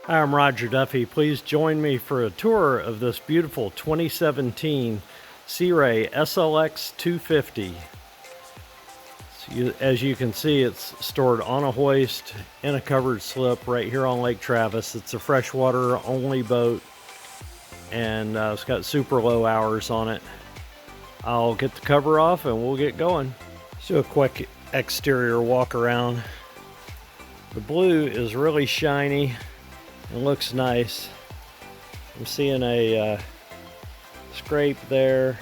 Hi, I'm Roger Duffee. Please join me for a tour of this beautiful 2017 Sea Ray SLX 250. As you can see, it's stored on a hoist in a covered slip right here on Lake Travis. It's a freshwater only boat, and it's got super low hours on it. I'll get the cover off and we'll get going. Let's do a quick exterior walk around. The blue is really shiny. It looks nice. I'm seeing a scrape there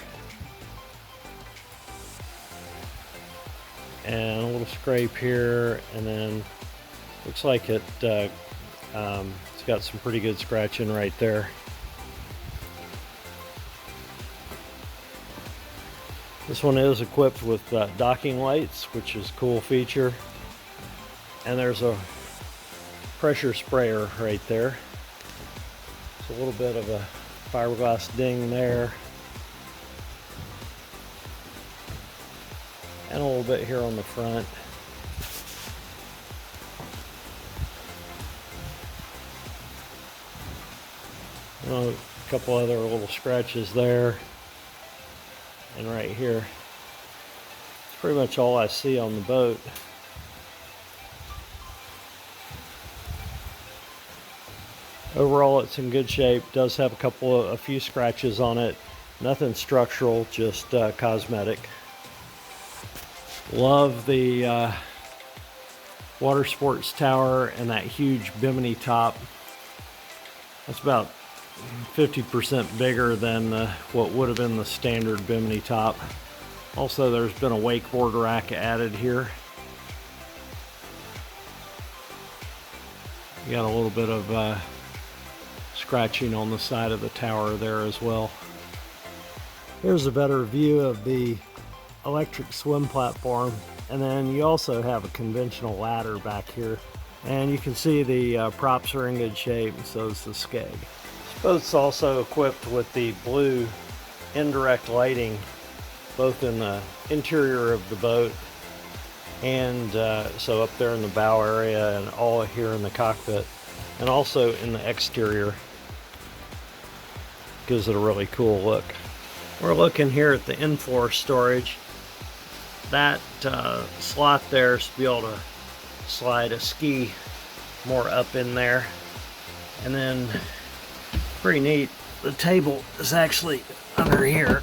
and a little scrape here, and then looks like it's got some pretty good scratching right there. This one is equipped with docking lights, which is a cool feature, and there's a pressure sprayer right there. It's a little bit of a fiberglass ding there, and a little bit here on the front. A couple other little scratches there and right here. That's pretty much all I see on the boat. Overall, it's in good shape. Does have a few scratches on it. Nothing structural, just cosmetic. Love the water sports tower and that huge bimini top. That's about 50% bigger than what would have been the standard bimini top. Also, there's been a wakeboard rack added here. You got a little bit of scratching on the side of the tower there as well. Here's a better view of the electric swim platform, and then you also have a conventional ladder back here, and you can see the props are in good shape, and so is the skeg. This boat's also equipped with the blue indirect lighting, both in the interior of the boat and so up there in the bow area and all here in the cockpit, and also in the exterior. Gives it a really cool look. We're looking here at the in-floor storage. That slot there is to be able to slide a ski more up in there. And then, pretty neat, the table is actually under here.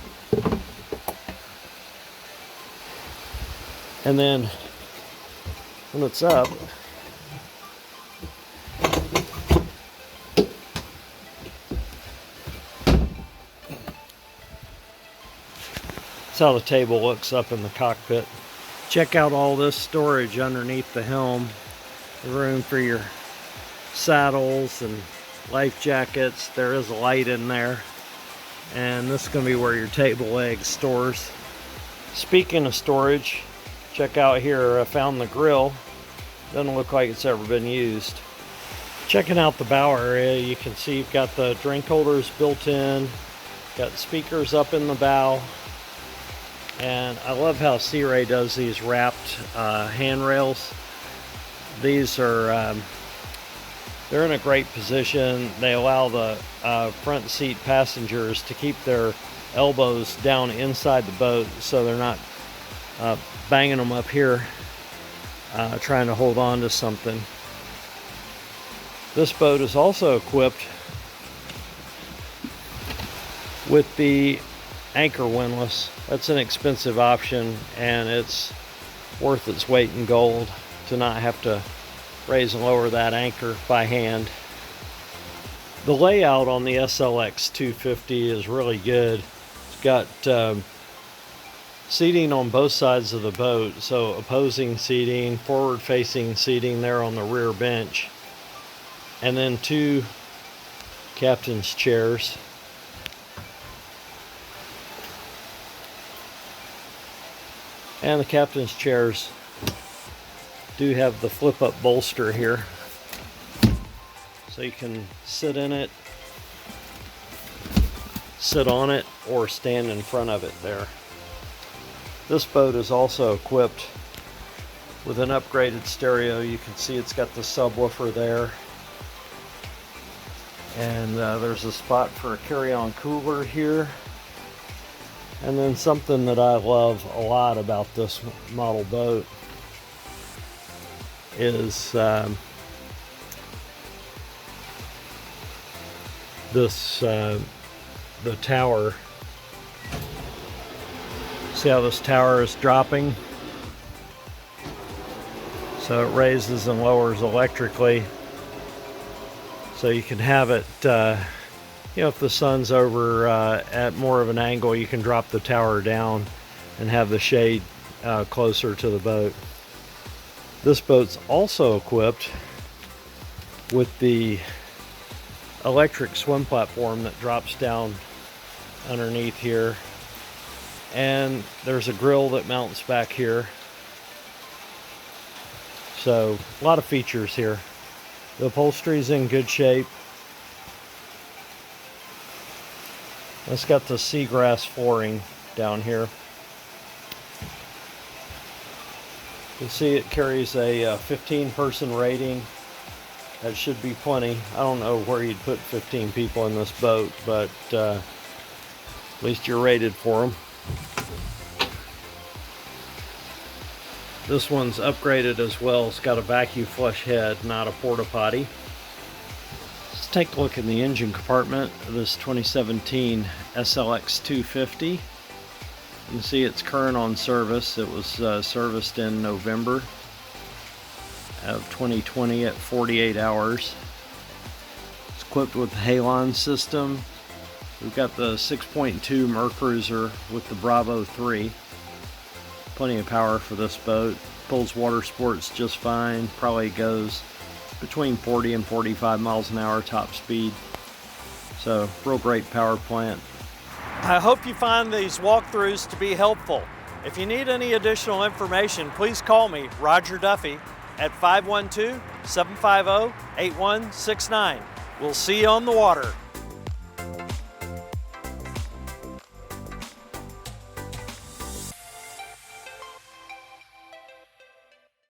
And then when it's up, how the table looks up in the cockpit. Check out all this storage underneath the helm. The room for your saddles and life jackets. There is a light in there, and this is going to be where your table leg stores. Speaking of storage, check out here. I found the grill. Doesn't look like it's ever been used. Checking out the bow area, you can see you've got the drink holders built in, got speakers up in the bow. And I love how Sea Ray does these wrapped handrails. These are, they're in a great position. They allow the front seat passengers to keep their elbows down inside the boat, so they're not banging them up here, trying to hold on to something. This boat is also equipped with the anchor windlass. That's an expensive option, and it's worth its weight in gold to not have to raise and lower that anchor by hand. The layout on the SLX 250 is really good. It's got seating on both sides of the boat, so opposing seating, forward facing seating there on the rear bench, and then two captain's chairs. And the captain's chairs do have the flip-up bolster here, so you can sit in it, sit on it, or stand in front of it there. This boat is also equipped with an upgraded stereo. You can see it's got the subwoofer there. And there's a spot for a carry-on cooler here. And then something that I love a lot about this model boat is the tower. See how this tower is dropping? So it raises and lowers electrically. So you can have it, you know, if the sun's over at more of an angle, you can drop the tower down and have the shade closer to the boat. This boat's also equipped with the electric swim platform that drops down underneath here. And there's a grill that mounts back here. So a lot of features here. The upholstery's in good shape. It's got the seagrass flooring down here. You can see it carries a 15-person rating. That should be plenty. I don't know where you'd put 15 people in this boat, but at least you're rated for them. This one's upgraded as well. It's got a vacuum flush head, not a porta potty. Let's take a look in the engine compartment of this 2017 SLX 250. You can see it's current on service. It was serviced in November of 2020 at 48 hours. It's equipped with the Helm system. We've got the 6.2 Mercruiser with the Bravo 3. Plenty of power for this boat. Pulls water sports just fine. Probably goes between 40 and 45 miles an hour top speed. So, real great power plant. I hope you find these walkthroughs to be helpful. If you need any additional information, please call me, Roger Duffee, at 512-750-8169. We'll see you on the water.